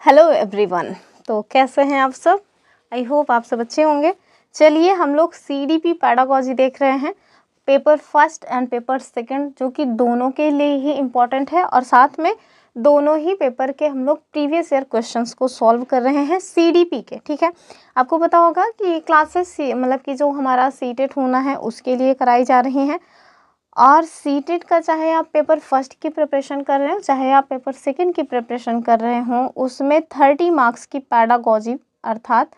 Hello everyone. तो कैसे हैं आप सब? आई होप आप सब अच्छे होंगे। चलिए हम लोग सीडीपी पैडागोजी देख रहे हैं, paper first and paper second, जो कि दोनों के लिए ही इम्पॉर्टेंट है और साथ में दोनों ही पेपर के हम लोग प्रीवियस ईयर क्वेश्चंस को सॉल्व कर रहे हैं सीडीपी के। ठीक है, आपको पता होगा कि क्लासेस मतलब कि जो हमारा सीटेट होना है उसके लिए कराई जा रही हैं, और सीटेट का चाहे आप पेपर फर्स्ट की प्रिपरेशन कर रहे हो चाहे आप पेपर सेकंड की प्रिपरेशन कर रहे हो, उसमें 30 मार्क्स की पैडागोजी अर्थात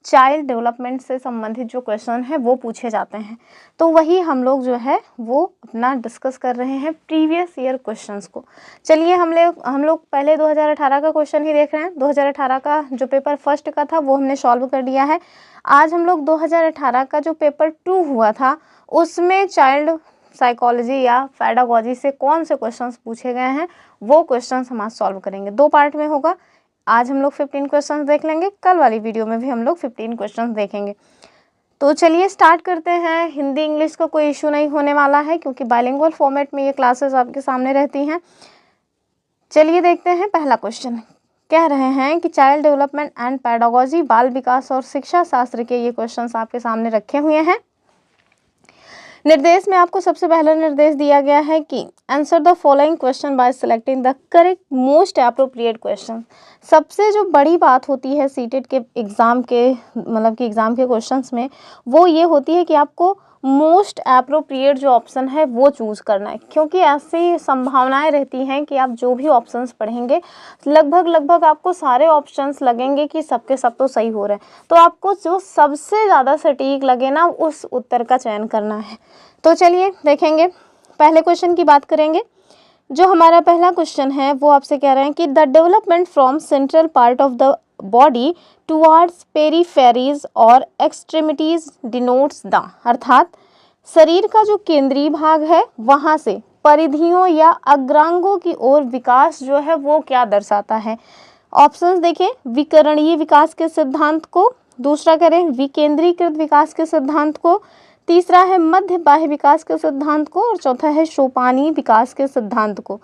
चाइल्ड डेवलपमेंट से संबंधित जो क्वेश्चन है वो पूछे जाते हैं। तो वही हम लोग जो है वो अपना डिस्कस कर रहे हैं प्रीवियस ईयर क्वेश्चंस को। चलिए हम लोग पहले 2018 का क्वेश्चन ही देख रहे हैं। 2018 का जो पेपर फर्स्ट का था वो हमने सॉल्व कर दिया है। आज हम लोग 2018 का जो पेपर 2 हुआ था उसमें चाइल्ड साइकोलॉजी या पैडागोजी से कौन से क्वेश्चंस पूछे गए हैं वो क्वेश्चंस हम आज सॉल्व करेंगे। 2 पार्ट में होगा। आज हम लोग 15 क्वेश्चंस देख लेंगे, कल वाली वीडियो में भी हम लोग 15 क्वेश्चंस देखेंगे। तो चलिए स्टार्ट करते हैं। हिंदी इंग्लिश का कोई इशू नहीं होने वाला है क्योंकि बाइलिंगुअल फॉर्मेट में ये क्लासेस आपके सामने रहती हैं। चलिए देखते हैं। पहला क्वेश्चन कह रहे हैं कि चाइल्ड डेवलपमेंट एंड पैडागोजी, बाल विकास और शिक्षा शास्त्र के ये क्वेश्चंस आपके सामने रखे हुए हैं। निर्देश में आपको सबसे पहला निर्देश दिया गया है कि answer the following question by selecting the correct most appropriate question. सबसे जो बड़ी बात होती है सीटेट के एग्ज़ाम के मतलब कि एग्ज़ाम के क्वेश्चंस में वो ये होती है कि आपको मोस्ट एप्रोप्रिएट जो ऑप्शन है वो चूज़ करना है, क्योंकि ऐसी संभावनाएं रहती हैं कि आप जो भी ऑप्शंस पढ़ेंगे लगभग आपको सारे ऑप्शंस लगेंगे कि सबके सब तो सही हो रहे हैं, तो आपको जो सबसे ज़्यादा सटीक लगे ना उस उत्तर का चयन करना है। तो चलिए देखेंगे। पहले क्वेश्चन की बात करेंगे। जो हमारा पहला क्वेश्चन है वो आपसे कह रहे हैं कि the development from central part of the body towards peripheries और एक्सट्रीमिटीज डिनोट्स द, अर्थात शरीर का जो केंद्रीय भाग है वहाँ से परिधियों या अग्रांगों की ओर विकास जो है वो क्या दर्शाता है। ऑप्शंस देखें, विकरणीय विकास के सिद्धांत को, दूसरा करें विकेंद्रीकृत विकास के सिद्धांत को, तीसरा है मध्य बाह्य विकास के सिद्धांत को, और चौथा है सोपानी विकास के सिद्धांत को।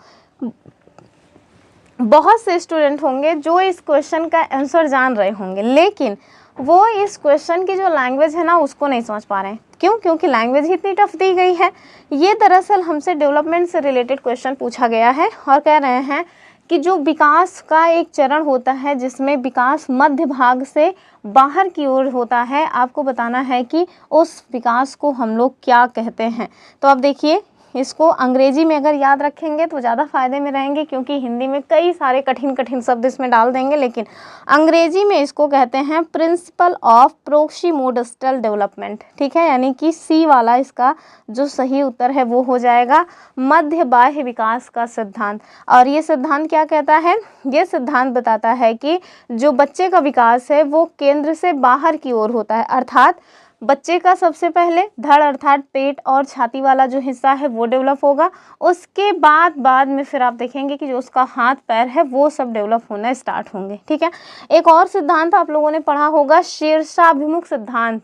बहुत से स्टूडेंट होंगे जो इस क्वेश्चन का आंसर जान रहे होंगे, लेकिन वो इस क्वेश्चन की जो लैंग्वेज है ना उसको नहीं समझ पा रहे हैं। क्यों? क्योंकि लैंग्वेज ही इतनी टफ दी गई है। ये दरअसल हमसे डेवलपमेंट से रिलेटेड क्वेश्चन पूछा गया है और कह रहे हैं कि जो विकास का एक चरण होता है जिसमें विकास मध्य भाग से बाहर की ओर होता है, आपको बताना है कि उस विकास को हम लोग क्या कहते हैं। तो अब देखिए, इसको अंग्रेजी में अगर याद रखेंगे तो ज़्यादा फायदे में रहेंगे, क्योंकि हिंदी में कई सारे कठिन शब्द इसमें डाल देंगे, लेकिन अंग्रेजी में इसको कहते हैं प्रिंसिपल ऑफ प्रोक्सीमोडस्टल डेवलपमेंट। ठीक है, यानी कि सी वाला इसका जो सही उत्तर है वो हो जाएगा मध्य बाह्य विकास का सिद्धांत। और ये सिद्धांत क्या कहता है? ये सिद्धांत बताता है कि जो बच्चे का विकास है वो केंद्र से बाहर की ओर होता है, अर्थात बच्चे का सबसे पहले धड़ अर्थात पेट और छाती वाला जो हिस्सा है वो डेवलप होगा। उसके बाद में फिर आप देखेंगे कि जो उसका हाथ पैर है वो सब डेवलप होना स्टार्ट होंगे। ठीक है, एक और सिद्धांत आप लोगों ने पढ़ा होगा, शीर्षाभिमुख सिद्धांत।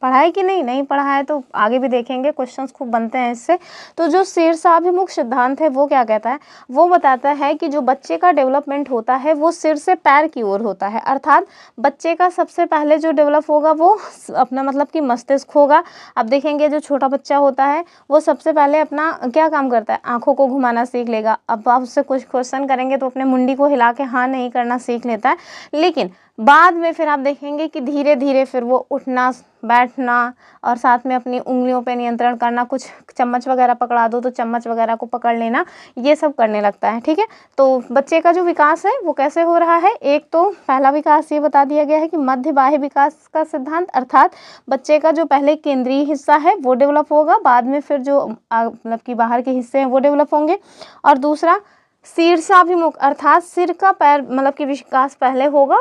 पढ़ा है कि नहीं पढ़ा है तो आगे भी देखेंगे, क्वेश्चंस खूब बनते हैं इससे। तो जो शीर्षाभिमुख सिद्धांत है वो क्या कहता है? वो बताता है कि जो बच्चे का डेवलपमेंट होता है वो सिर से पैर की ओर होता है, अर्थात बच्चे का सबसे पहले जो डेवलप होगा वो अपना मतलब कि मस्तिष्क होगा। अब देखेंगे जो छोटा बच्चा होता है वो सबसे पहले अपना क्या काम करता है? आँखों को घुमाना सीख लेगा। अब आप उससे कुछ क्वेश्चन करेंगे तो अपने मुंडी को हिला के हाँ नहीं करना सीख लेता है, लेकिन बाद में फिर आप देखेंगे कि धीरे धीरे फिर वो उठना बैठना और साथ में अपनी उंगलियों पे नियंत्रण करना, कुछ चम्मच वगैरह पकड़ा दो तो चम्मच वगैरह को पकड़ लेना, ये सब करने लगता है। ठीक है, तो बच्चे का जो विकास है वो कैसे हो रहा है? एक तो पहला विकास ये बता दिया गया है कि मध्य बाह्य विकास का सिद्धांत, अर्थात बच्चे का जो पहले केंद्रीय हिस्सा है वो डेवलप होगा, बाद में फिर जो मतलब कि बाहर के हिस्से हैं वो डेवलप होंगे। और दूसरा शीर्षाभिमुख, अर्थात सिर का पैर मतलब कि विकास पहले होगा,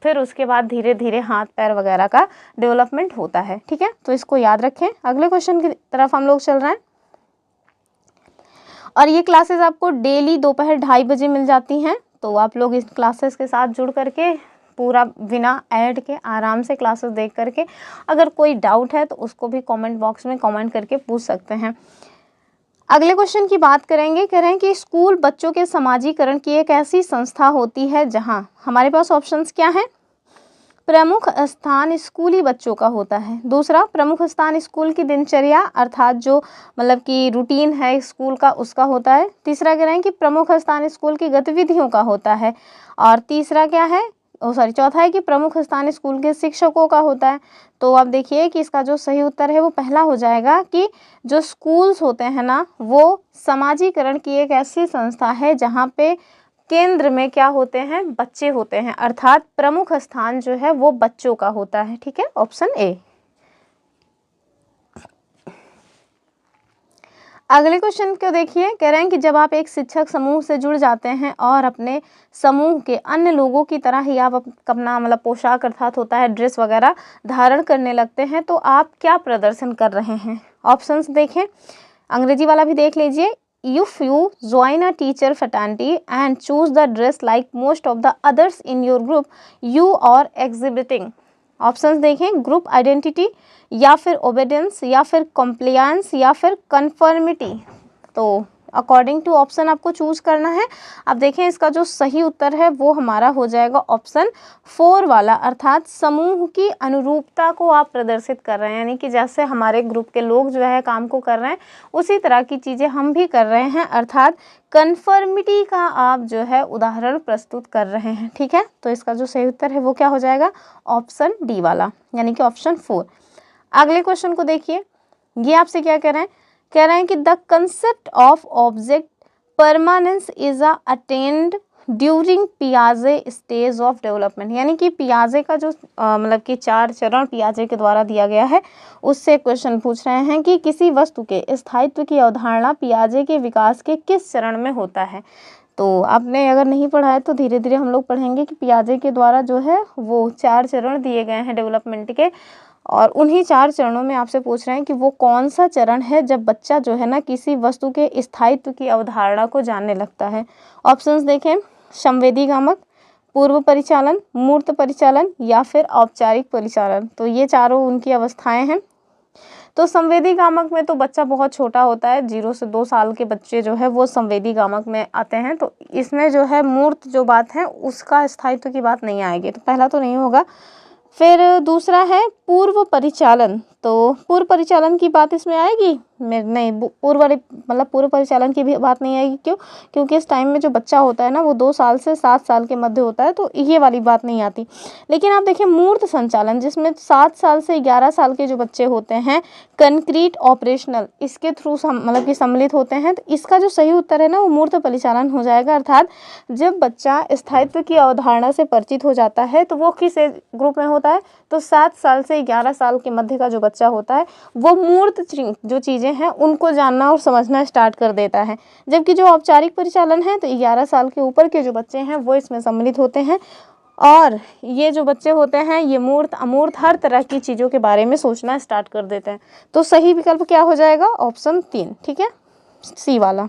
फिर उसके बाद धीरे धीरे हाथ पैर वगैरह का डेवलपमेंट होता है। ठीक है, तो इसको याद रखें। अगले क्वेश्चन की तरफ हम लोग चल रहे हैं, और ये क्लासेस आपको डेली दोपहर 2:30 बजे मिल जाती हैं। तो आप लोग इस क्लासेस के साथ जुड़ करके पूरा बिना ऐड के आराम से क्लासेस देख करके अगर कोई डाउट है तो उसको भी कमेंट बॉक्स में कमेंट करके पूछ सकते हैं। अगले क्वेश्चन की बात करेंगे, कह रहे हैं कि स्कूल बच्चों के समाजीकरण की एक ऐसी संस्था होती है जहां, हमारे पास ऑप्शंस क्या हैं, प्रमुख स्थान स्कूली बच्चों का होता है। दूसरा, प्रमुख स्थान स्कूल की दिनचर्या अर्थात जो मतलब कि रूटीन है स्कूल का उसका होता है। तीसरा कह रहे हैं कि प्रमुख स्थान स्कूल की गतिविधियों का होता है। और तीसरा क्या है, चौथा है कि प्रमुख स्थान स्कूल के शिक्षकों का होता है। तो आप देखिए कि इसका जो सही उत्तर है वो पहला हो जाएगा कि जो स्कूल्स होते हैं ना वो समाजीकरण की एक ऐसी संस्था है जहाँ पे केंद्र में क्या होते हैं, बच्चे होते हैं, अर्थात प्रमुख स्थान जो है वो बच्चों का होता है। ठीक है, ऑप्शन ए। अगले क्वेश्चन को देखिए, कह रहे हैं कि जब आप एक शिक्षक समूह से जुड़ जाते हैं और अपने समूह के अन्य लोगों की तरह ही आप अपना मतलब पोशाक अर्थात होता है ड्रेस वगैरह धारण करने लगते हैं तो आप क्या प्रदर्शन कर रहे हैं। ऑप्शंस देखें, अंग्रेजी वाला भी देख लीजिए। If you join a teacher fraternity and choose the dress like most of the others in your group, you are exhibiting. Options देखें, ग्रुप आइडेंटिटी या फिर ओबेडेंस या फिर कॉम्प्लियंस या फिर कन्फर्मिटी। तो अकॉर्डिंग टू ऑप्शन आपको चूज करना है। अब देखें इसका जो सही उत्तर है वो हमारा हो जाएगा ऑप्शन 4 वाला, अर्थात समूह की अनुरूपता को आप प्रदर्शित कर रहे हैं, यानी कि जैसे हमारे ग्रुप के लोग जो है काम को कर रहे हैं उसी तरह की चीज़ें हम भी कर रहे हैं, अर्थात कन्फर्मिटी का आप जो है उदाहरण प्रस्तुत कर रहे हैं। ठीक है, तो इसका जो सही उत्तर है वो क्या हो जाएगा, ऑप्शन डी वाला, यानी कि ऑप्शन 4। अगले क्वेश्चन को देखिए, ये आपसे क्या कह रहे हैं, कह रहे हैं कि the concept of object permanence is attend during पियाजे स्टेज ऑफ डेवलपमेंट, यानी कि पियाजे का जो मतलब कि 4 चरण पियाजे के द्वारा दिया गया है उससे क्वेश्चन पूछ रहे हैं कि किसी वस्तु के स्थायित्व की अवधारणा पियाजे के विकास के किस चरण में होता है। तो आपने अगर नहीं पढ़ा है तो धीरे धीरे हम लोग पढ़ेंगे कि पियाजे के द्वारा जो है वो 4 चरण दिए गए हैं डेवलपमेंट के, और उन्हीं 4 चरणों में आपसे पूछ रहे हैं कि वो कौन सा चरण है जब बच्चा जो है ना किसी वस्तु के स्थायित्व की अवधारणा को जानने लगता है। ऑप्शंस देखें, संवेदीगामक, पूर्व परिचालन, मूर्त परिचालन या फिर औपचारिक परिचालन। तो ये चारों उनकी अवस्थाएं हैं। तो संवेदीगामक में तो बच्चा बहुत छोटा होता है, 0 से 2 साल के बच्चे जो है वो संवेदीगामक में आते हैं। तो इसमें जो है मूर्त जो बात है उसका स्थायित्व की बात नहीं आएगी, तो पहला तो नहीं होगा। फिर दूसरा है पूर्व परिचालन, तो पूर्व परिचालन की बात इसमें आएगी नहीं, पूर्व परिचालन की भी बात नहीं आएगी। क्यों? क्योंकि इस टाइम में जो बच्चा होता है ना वो 2 साल से 7 साल के मध्य होता है, तो ये वाली बात नहीं आती। लेकिन आप देखिए मूर्त संचालन जिसमें 7 साल से 11 साल के जो बच्चे होते हैं कंक्रीट ऑपरेशनल इसके थ्रू मतलब कि सम्मिलित होते हैं, तो इसका जो सही उत्तर है ना वो मूर्त परिचालन हो जाएगा। अर्थात जब बच्चा स्थायित्व की अवधारणा से परिचित हो जाता है तो वो किस ग्रुप में होता है, तो 7 साल से 11 साल के मध्य का जो बच्चा होता है वो मूर्त जो चीज़ें हैं उनको जानना और समझना स्टार्ट कर देता है। जबकि जो औपचारिक परिचालन है तो 11 साल के ऊपर के जो बच्चे हैं वो इसमें सम्मिलित होते हैं, और ये जो बच्चे होते हैं ये मूर्त अमूर्त हर तरह की चीज़ों के बारे में सोचना स्टार्ट कर देते हैं। तो सही विकल्प क्या हो जाएगा, ऑप्शन 3। ठीक है, सी वाला।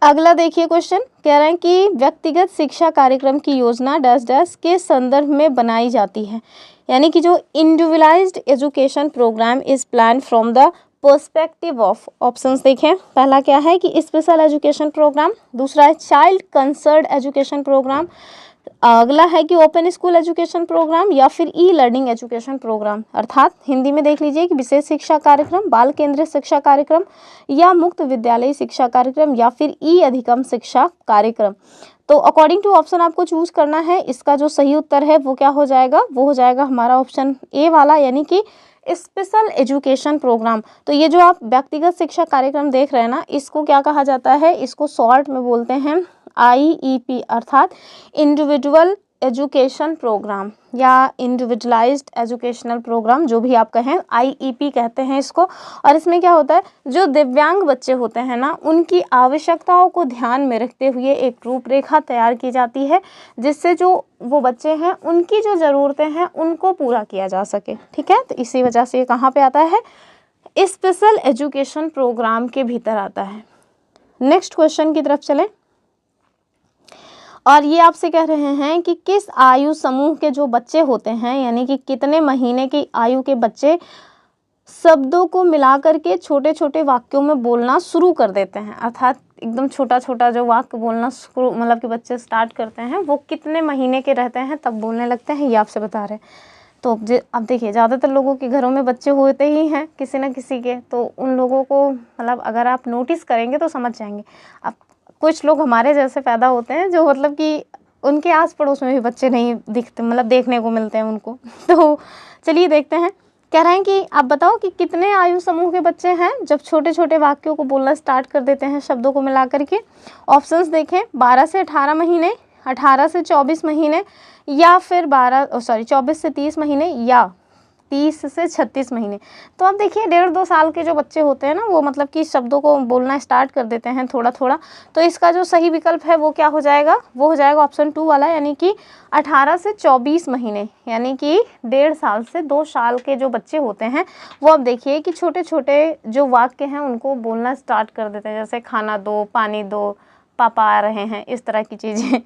अगला देखिए क्वेश्चन, कह रहे हैं कि व्यक्तिगत शिक्षा कार्यक्रम की योजना डैश डैश के संदर्भ में बनाई जाती है, यानी कि जो individualised education program is plan from the perspective of. Options देखें, पहला क्या है कि स्पेशल एजुकेशन प्रोग्राम, दूसरा है चाइल्ड कंसर्न्ड एजुकेशन प्रोग्राम, अगला है कि ओपन स्कूल एजुकेशन प्रोग्राम या फिर ई लर्निंग एजुकेशन प्रोग्राम। अर्थात हिंदी में देख लीजिए कि विशेष शिक्षा कार्यक्रम, बाल केंद्रित शिक्षा कार्यक्रम या मुक्त विद्यालयी शिक्षा कार्यक्रम या फिर ई अधिगम शिक्षा कार्यक्रम। तो अकॉर्डिंग टू ऑप्शन आपको चूज करना है। इसका जो सही उत्तर है वो क्या हो जाएगा, वो हो जाएगा हमारा ऑप्शन ए वाला, यानी कि स्पेशल एजुकेशन प्रोग्राम। तो ये जो आप व्यक्तिगत शिक्षा कार्यक्रम देख रहे हैं ना इसको क्या कहा जाता है, इसको शॉर्ट में बोलते हैं IEP, अर्थात इंडिविजुअल एजुकेशन प्रोग्राम या इंडिविजुअलाइज्ड एजुकेशनल प्रोग्राम, जो भी आप कहें IEP कहते हैं इसको। और इसमें क्या होता है, जो दिव्यांग बच्चे होते हैं ना उनकी आवश्यकताओं को ध्यान में रखते हुए एक रूपरेखा तैयार की जाती है जिससे जो वो बच्चे हैं उनकी जो ज़रूरतें हैं उनको पूरा किया जा सके। ठीक है, तो इसी वजह से ये कहाँ पे आता है, स्पेशल एजुकेशन प्रोग्राम के भीतर आता है। नेक्स्ट क्वेश्चन की तरफ चलें, और ये आपसे कह रहे हैं कि किस आयु समूह के जो बच्चे होते हैं, यानी कि कितने महीने की आयु के बच्चे शब्दों को मिला करके छोटे छोटे वाक्यों में बोलना शुरू कर देते हैं, अर्थात एकदम छोटा छोटा जो वाक्य बोलना शुरू मतलब कि बच्चे स्टार्ट करते हैं वो कितने महीने के रहते हैं तब बोलने लगते हैं, ये आपसे बता रहे हैं। तो अब देखिए ज़्यादातर लोगों के घरों में बच्चे होते ही हैं किसी न किसी के, तो उन लोगों को मतलब अगर आप नोटिस करेंगे तो समझ जाएंगे। अब कुछ लोग हमारे जैसे पैदा होते हैं जो मतलब कि उनके आस पड़ोस में भी बच्चे नहीं दिखते, मतलब देखने को मिलते हैं उनको। तो चलिए देखते हैं। कह रहे हैं कि आप बताओ कि कितने आयु समूह के बच्चे हैं जब छोटे छोटे वाक्यों को बोलना स्टार्ट कर देते हैं शब्दों को मिला करके। ऑप्शंस देखें, 12 से 18 महीने, 18 से 24 महीने, या फिर 24 से 30 महीने, या 30 से 36 महीने। तो अब देखिए 1.5-2 साल के जो बच्चे होते हैं ना वो मतलब कि शब्दों को बोलना स्टार्ट कर देते हैं थोड़ा थोड़ा। तो इसका जो सही विकल्प है वो क्या हो जाएगा, वो हो जाएगा ऑप्शन 2 वाला, यानी कि 18 से 24 महीने, यानी कि 1.5 साल से 2 साल के जो बच्चे होते हैं वो अब देखिए कि छोटे छोटे जो वाक्य हैं उनको बोलना स्टार्ट कर देते हैं, जैसे खाना दो, पानी दो, पापा आ रहे हैं, इस तरह की चीज़ें।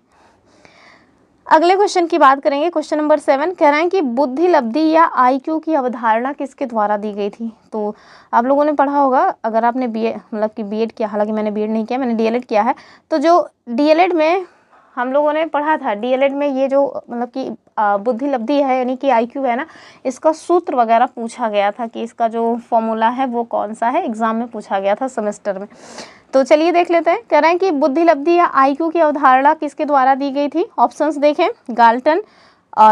अगले क्वेश्चन की बात करेंगे, क्वेश्चन नंबर 7। कह रहे हैं कि बुद्धि लब्धि या आईक्यू की अवधारणा किसके द्वारा दी गई थी। तो आप लोगों ने पढ़ा होगा, अगर आपने मतलब कि बीएड किया, हालांकि मैंने बीएड नहीं किया, मैंने डीएलएड किया है। तो जो डीएलएड में हम लोगों ने पढ़ा था, डीएलएड में ये जो मतलब कि बुद्धि लब्धि है यानी कि आईक्यू है ना, इसका सूत्र वगैरह पूछा गया था कि इसका जो फॉर्मूला है वो कौन सा है, एग्जाम में पूछा गया था सेमेस्टर में। तो चलिए देख लेते हैं। कह रहे हैं कि बुद्धि लब्धि या आईक्यू की अवधारणा किसके द्वारा दी गई थी। ऑप्शंस देखें, गाल्टन,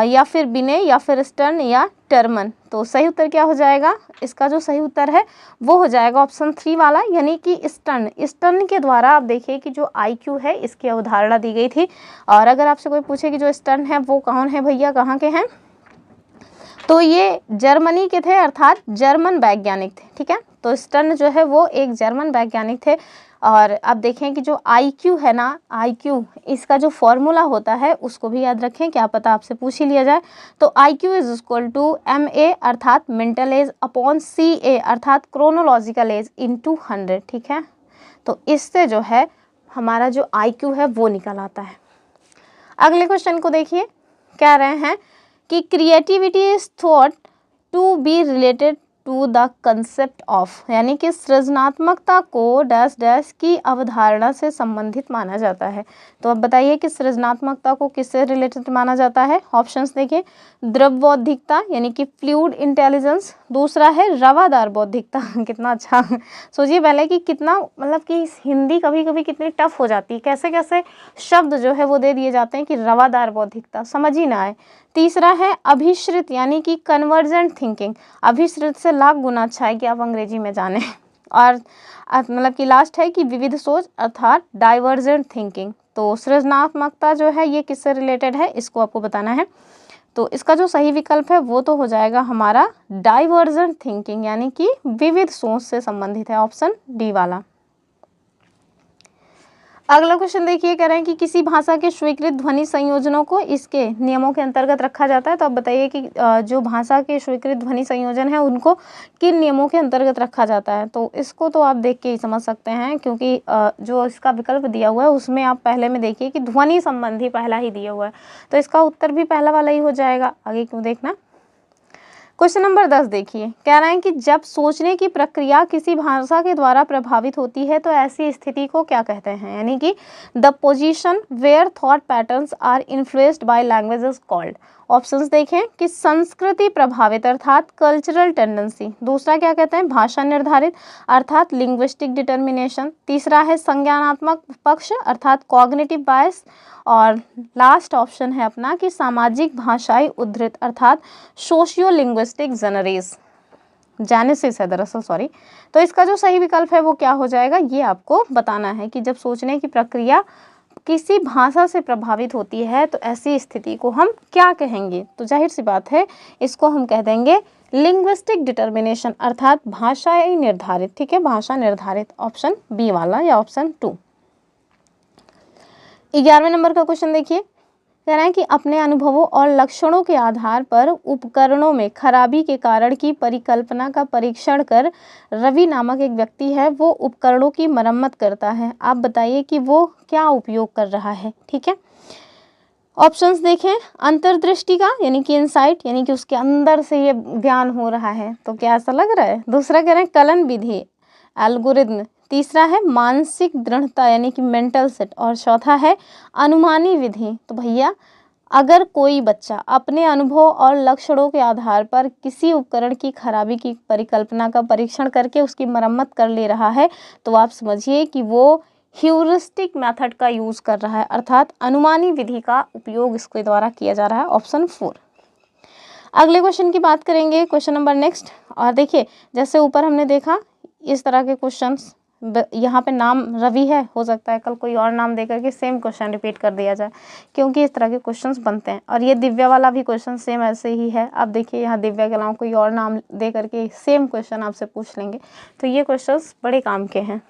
या फिर बिने, या फिर स्टर्न, या टर्मन। तो सही उत्तर क्या हो जाएगा, इसका जो सही उत्तर है वो हो जाएगा ऑप्शन 3 वाला, यानी कि स्टर्न। स्टर्न के द्वारा आप देखिए कि जो आईक्यू है इसकी अवधारणा दी गई थी। और अगर आपसे कोई पूछे कि जो स्टर्न है वो कौन है भैया, कहाँ के हैं, तो ये जर्मनी के थे, अर्थात जर्मन वैज्ञानिक थे। ठीक है, तो स्टर्न जो है वो एक जर्मन वैज्ञानिक थे। और अब देखें कि जो आईक्यू है ना, आईक्यू इसका जो फॉर्मूला होता है उसको भी याद रखें, क्या पता आपसे पूछ ही लिया जाए। तो IQ is equal to MA अर्थात मेंटल एज अपॉन CA अर्थात क्रोनोलॉजिकल एज इनटू 100। ठीक है, तो इससे जो है हमारा जो आईक्यू है वो निकल आता है। अगले क्वेश्चन को देखिए, कह रहे हैं कि creativity is thought to be related to the concept of, यानी कि सृजनात्मकता को डैश डैश की अवधारणा से संबंधित माना जाता है। तो अब बताइए कि सृजनात्मकता को किससे रिलेटेड माना जाता है। ऑप्शंस देखिए, द्रव बौद्धिकता यानी कि फ्लूइड इंटेलिजेंस, दूसरा है रवादार बौद्धिकता। कितना अच्छा सोचिए पहले कि कितना मतलब कि हिंदी कभी कभी कितनी टफ हो जाती है, कैसे कैसे शब्द जो है वो दे दिए जाते हैं कि रवादार बौद्धिकता, समझ ही ना आए। तीसरा है अभिश्रित यानी कि कन्वर्जेंट थिंकिंग, अभिश्रित से लाख गुना अच्छा है कि आप अंग्रेजी में जाने। और मतलब कि लास्ट है कि विविध सोच अर्थात डाइवर्जेंट थिंकिंग। तो सृजनात्मकता जो है ये किससे रिलेटेड है, इसको आपको बताना है। तो इसका जो सही विकल्प है वो तो हो जाएगा हमारा डाइवर्जेंट थिंकिंग, यानी कि विविध सोच से संबंधित है, ऑप्शन डी वाला। अगला क्वेश्चन देखिए, कह रहे हैं कि किसी भाषा के स्वीकृत ध्वनि संयोजनों को इसके नियमों के अंतर्गत रखा जाता है। तो आप बताइए कि जो भाषा के स्वीकृत ध्वनि संयोजन है उनको किन नियमों के अंतर्गत रखा जाता है। तो इसको तो आप देख के ही समझ सकते हैं, क्योंकि जो इसका विकल्प दिया हुआ है उसमें आप पहले में देखिए कि ध्वनि संबंधी पहला ही दिया हुआ है, तो इसका उत्तर भी पहला वाला ही हो जाएगा, आगे क्यों देखना। क्वेश्चन नंबर 10 देखिए, कह रहे हैं कि जब सोचने की प्रक्रिया किसी भाषा के द्वारा प्रभावित होती है तो ऐसी स्थिति को क्या कहते हैं, यानी कि the position where thought patterns are influenced by language is called. Options देखें कि संस्कृति प्रभावित अर्थात कल्चरल टेंडेंसी, दूसरा क्या कहते हैं भाषा निर्धारित अर्थात लिंग्विस्टिक डिटर्मिनेशन, तीसरा है संज्ञानात्मक पक्ष अर्थात कॉग्निटिव बायस, और लास्ट ऑप्शन है अपना कि सामाजिक भाषाई उद्धृत अर्थात सोशियो लिंग्विस्टिक जेनेसिस है दरअसल, सॉरी। तो इसका जो सही विकल्प है वो क्या हो जाएगा, ये आपको बताना है कि जब सोचने की प्रक्रिया किसी भाषा से प्रभावित होती है तो ऐसी स्थिति को हम क्या कहेंगे। तो जाहिर सी बात है इसको हम कह देंगे लिंग्विस्टिक डिटर्मिनेशन अर्थात भाषाई निर्धारित। ठीक है, भाषा निर्धारित, ऑप्शन बी वाला या ऑप्शन 2। 11वें नंबर का क्वेश्चन देखिए, कह रहे हैं कि अपने अनुभवों और लक्षणों के आधार पर उपकरणों में खराबी के कारण की परिकल्पना का परीक्षण कर रवि नामक एक व्यक्ति है वो उपकरणों की मरम्मत करता है। आप बताइए कि वो क्या उपयोग कर रहा है। ठीक है, ऑप्शंस देखें, अंतर्दृष्टि का यानी कि इनसाइट, यानी कि उसके अंदर से ये ज्ञान हो रहा है, तो क्या ऐसा लग रहा है। दूसरा कह रहे हैं कलन विधि, एल्गोरिथम। तीसरा है मानसिक दृढ़ता यानी कि मेंटल सेट। और चौथा है अनुमानी विधि। तो भैया अगर कोई बच्चा अपने अनुभव और लक्षणों के आधार पर किसी उपकरण की खराबी की परिकल्पना का परीक्षण करके उसकी मरम्मत कर ले रहा है, तो आप समझिए कि वो ह्यूरिस्टिक मेथड का यूज़ कर रहा है, अर्थात अनुमानी विधि का उपयोग इसके द्वारा किया जा रहा है। ऑप्शन 4। अगले क्वेश्चन की बात करेंगे, क्वेश्चन नंबर नेक्स्ट। और देखिए जैसे ऊपर हमने देखा इस तरह के क्वेश्चंस, यहाँ पे नाम रवि है, हो सकता है कल कोई और नाम देकर के सेम क्वेश्चन रिपीट कर दिया जाए, क्योंकि इस तरह के क्वेश्चंस बनते हैं। और ये दिव्या वाला भी क्वेश्चन सेम ऐसे ही है। अब देखिए यहाँ दिव्या के अलावा कोई और नाम दे करके सेम क्वेश्चन आपसे पूछ लेंगे, तो ये क्वेश्चंस बड़े काम के हैं।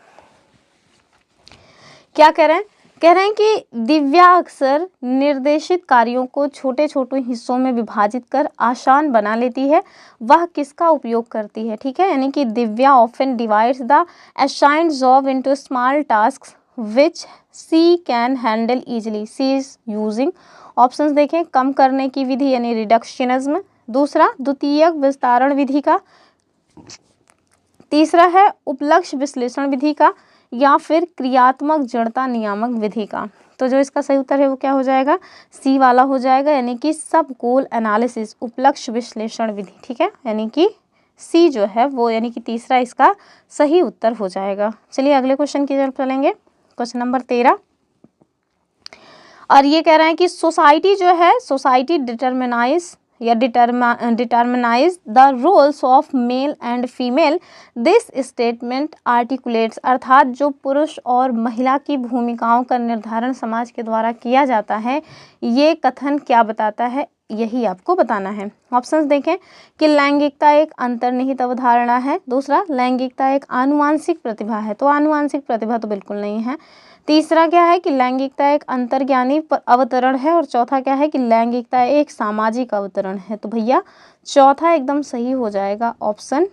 क्या कह रहे हैं, कह रहे हैं कि दिव्या अक्सर निर्देशित कार्यों को छोटे छोटे हिस्सों में विभाजित कर आसान बना लेती है, वह किसका उपयोग करती है। ठीक है, यानी कि Divya often divides the assigned job into small tasks which she can handle easily. She is using, options देखें, कम करने की विधि यानी रिडक्शनिज्म। दूसरा द्वितीयक विस्तारण विधि का। तीसरा है उपलक्ष्य विश्लेषण विधि का, या फिर क्रियात्मक जड़ता नियामक विधि का। तो जो इसका सही उत्तर है वो क्या हो जाएगा, सी वाला हो जाएगा, यानी कि सब गोल एनालिसिस उपलक्ष्य विश्लेषण विधि। ठीक है, यानी कि सी जो है वो यानी कि तीसरा इसका सही उत्तर हो जाएगा। चलिए अगले क्वेश्चन की तरफ चलेंगे, क्वेश्चन नंबर 13। और ये कह रहे हैं कि सोसाइटी जो है, सोसाइटी डिटरमिनाइज या determines the roles of male and female. This statement articulates, अर्थात जो पुरुष और महिला की भूमिकाओं का निर्धारण समाज के द्वारा किया जाता है, ये कथन क्या बताता है, यही आपको बताना है। ऑप्शंस देखें कि लैंगिकता एक अंतर्निहित अवधारणा है। दूसरा, लैंगिकता एक आनुवांशिक प्रतिभा है, तो आनुवांशिक प्रतिभा तो बिल्कुल नहीं है। तीसरा क्या है कि लैंगिकता एक अंतर्ज्ञानी अवतरण है। और चौथा क्या है कि लैंगिकता एक सामाजिक अवतरण है। तो भैया चौथा एकदम सही हो जाएगा, ऑप्शन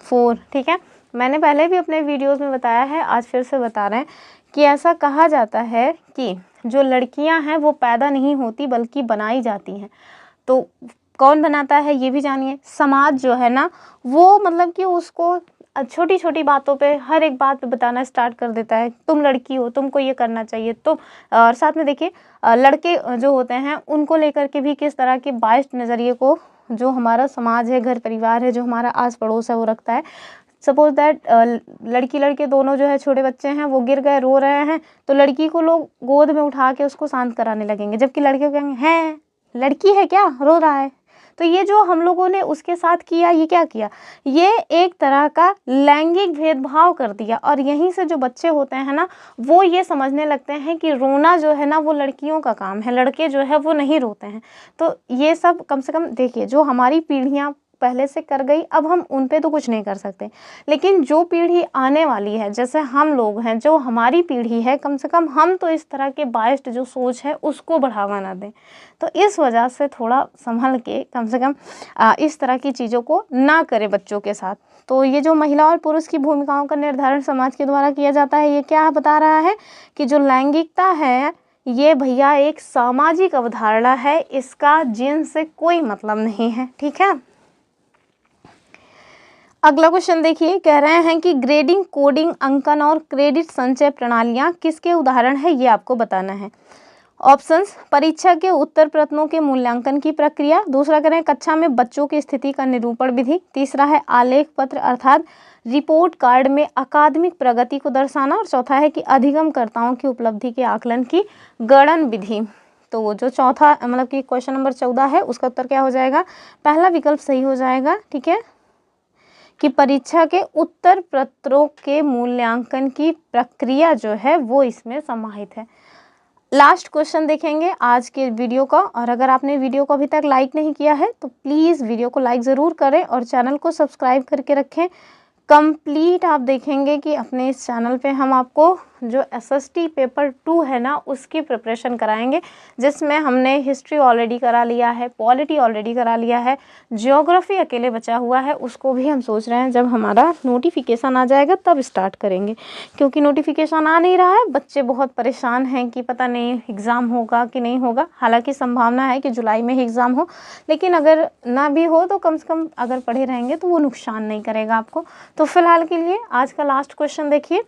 4। ठीक है, मैंने पहले भी अपने वीडियोस में बताया है, आज फिर से बता रहे हैं कि ऐसा कहा जाता है कि जो लड़कियां हैं वो पैदा नहीं होती बल्कि बनाई जाती हैं। तो कौन बनाता है ये भी जानिए, समाज जो है ना वो मतलब कि उसको छोटी छोटी बातों पे, हर एक बात पे बताना स्टार्ट कर देता है, तुम लड़की हो, तुमको ये करना चाहिए। तो और साथ में देखिए लड़के जो होते हैं उनको लेकर के भी किस तरह के बाइस्ड नज़रिए को जो हमारा समाज है, घर परिवार है, जो हमारा आस पड़ोस है वो रखता है। सपोज दैट लड़की लड़के दोनों जो है छोटे बच्चे हैं, वो गिर गए, रो रहे हैं, तो लड़की को लोग गोद में उठा के उसको शांत कराने लगेंगे, जबकि लड़के को कहेंगे हैं लड़की है क्या, रो रहा है। तो ये जो हम लोगों ने उसके साथ किया, ये क्या किया, ये एक तरह का लैंगिक भेदभाव कर दिया। और यहीं से जो बच्चे होते हैं ना वो ये समझने लगते हैं कि रोना जो है ना वो लड़कियों का काम है, लड़के जो है वो नहीं रोते हैं। तो ये सब कम से कम देखिए, जो हमारी पीढ़ियाँ पहले से कर गई, अब हम उन पे तो कुछ नहीं कर सकते, लेकिन जो पीढ़ी आने वाली है, जैसे हम लोग हैं, जो हमारी पीढ़ी है, कम से कम हम तो इस तरह के बाइस्ड जो सोच है उसको बढ़ावा ना दें। तो इस वजह से थोड़ा संभल के कम से कम इस तरह की चीज़ों को ना करें बच्चों के साथ। तो ये जो महिला और पुरुष की भूमिकाओं का निर्धारण समाज के द्वारा किया जाता है, ये क्या बता रहा है कि जो लैंगिकता है ये भैया एक सामाजिक अवधारणा है, इसका जीन्स से कोई मतलब नहीं है। ठीक है, अगला क्वेश्चन देखिए, कह रहे हैं कि ग्रेडिंग, कोडिंग, अंकन और क्रेडिट संचय प्रणालियां किसके उदाहरण है, ये आपको बताना है। ऑप्शंस, परीक्षा के उत्तर प्रश्नों के मूल्यांकन की प्रक्रिया। दूसरा कह रहे हैं कक्षा में बच्चों की स्थिति का निरूपण विधि। तीसरा है आलेख पत्र अर्थात रिपोर्ट कार्ड में अकादमिक प्रगति को दर्शाना। और चौथा है कि अधिगमकर्ताओं की उपलब्धि के आकलन की गणन विधि। तो वो जो चौथा मतलब कि क्वेश्चन नंबर 14 है उसका उत्तर क्या हो जाएगा, पहला विकल्प सही हो जाएगा। ठीक है, कि परीक्षा के उत्तर पत्रों के मूल्यांकन की प्रक्रिया जो है वो इसमें समाहित है। लास्ट क्वेश्चन देखेंगे आज के वीडियो का। और अगर आपने वीडियो को अभी तक लाइक नहीं किया है तो प्लीज़ वीडियो को लाइक ज़रूर करें और चैनल को सब्सक्राइब करके रखें। कंप्लीट आप देखेंगे कि अपने इस चैनल पे हम आपको जो SST पेपर 2 है ना उसकी प्रिपरेशन कराएंगे, जिसमें हमने हिस्ट्री ऑलरेडी करा लिया है, पॉलिटी ऑलरेडी करा लिया है, ज्योग्राफी अकेले बचा हुआ है, उसको भी हम सोच रहे हैं जब हमारा नोटिफिकेशन आ जाएगा तब स्टार्ट करेंगे, क्योंकि नोटिफिकेशन आ नहीं रहा है। बच्चे बहुत परेशान हैं कि पता नहीं एग्ज़ाम होगा कि नहीं होगा। हालांकि संभावना है कि जुलाई में ही एग्ज़ाम हो, लेकिन अगर ना भी हो तो कम से कम अगर पढ़े रहेंगे तो वो नुकसान नहीं करेगा आपको। तो फिलहाल के लिए आज का लास्ट क्वेश्चन देखिए,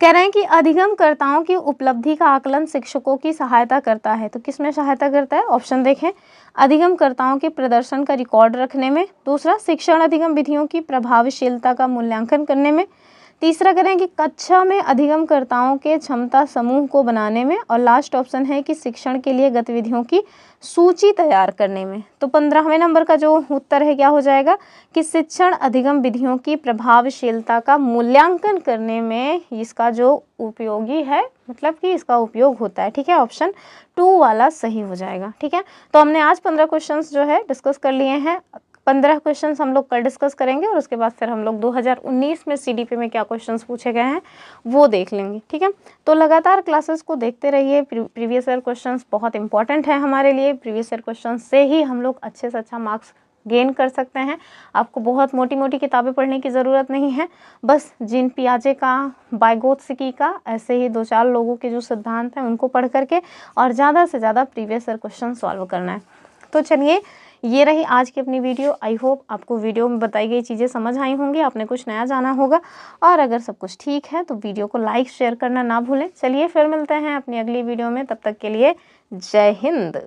कह रहे हैं कि अधिगमकर्ताओं की उपलब्धि का आकलन शिक्षकों की सहायता करता है। तो किसमें सहायता करता है? ऑप्शन देखें, अधिगमकर्ताओं के प्रदर्शन का रिकॉर्ड रखने में, दूसरा शिक्षण अधिगम विधियों की प्रभावशीलता का मूल्यांकन करने में, तीसरा करें कि कक्षा में अधिगमकर्ताओं के क्षमता समूह को बनाने में, और लास्ट ऑप्शन है कि शिक्षण के लिए गतिविधियों की सूची तैयार करने में। तो 15वें नंबर का जो उत्तर है क्या हो जाएगा कि शिक्षण अधिगम विधियों की प्रभावशीलता का मूल्यांकन करने में इसका जो उपयोगी है, मतलब कि इसका उपयोग होता है। ठीक है, ऑप्शन 2 वाला सही हो जाएगा। ठीक है, तो हमने आज 15 क्वेश्चंस जो है डिस्कस कर लिए हैं। 15 क्वेश्चंस हम लोग कल डिस्कस करेंगे और उसके बाद फिर हम लोग 2019 में CDP में क्या क्वेश्चंस पूछे गए हैं वो देख लेंगे। ठीक है, तो लगातार क्लासेस को देखते रहिए। प्रीवियस ईयर क्वेश्चंस बहुत इंपॉर्टेंट है हमारे लिए। प्रीवियस ईयर क्वेश्चन से ही हम लोग अच्छे से अच्छा मार्क्स गेन कर सकते हैं। आपको बहुत मोटी मोटी किताबें पढ़ने की ज़रूरत नहीं है, बस जीन पियाजे का, वाइगोत्स्की का, ऐसे ही 2-4 लोगों के जो सिद्धांत हैं उनको पढ़ करके और ज़्यादा से ज़्यादा प्रीवियस ईयर क्वेश्चन सॉल्व करना है। तो चलिए, ये रही आज की अपनी वीडियो। आई होप आपको वीडियो में बताई गई चीज़ें समझ आई होंगी, आपने कुछ नया जाना होगा, और अगर सब कुछ ठीक है तो वीडियो को लाइक शेयर करना ना भूलें। चलिए फिर मिलते हैं अपनी अगली वीडियो में, तब तक के लिए जय हिंद।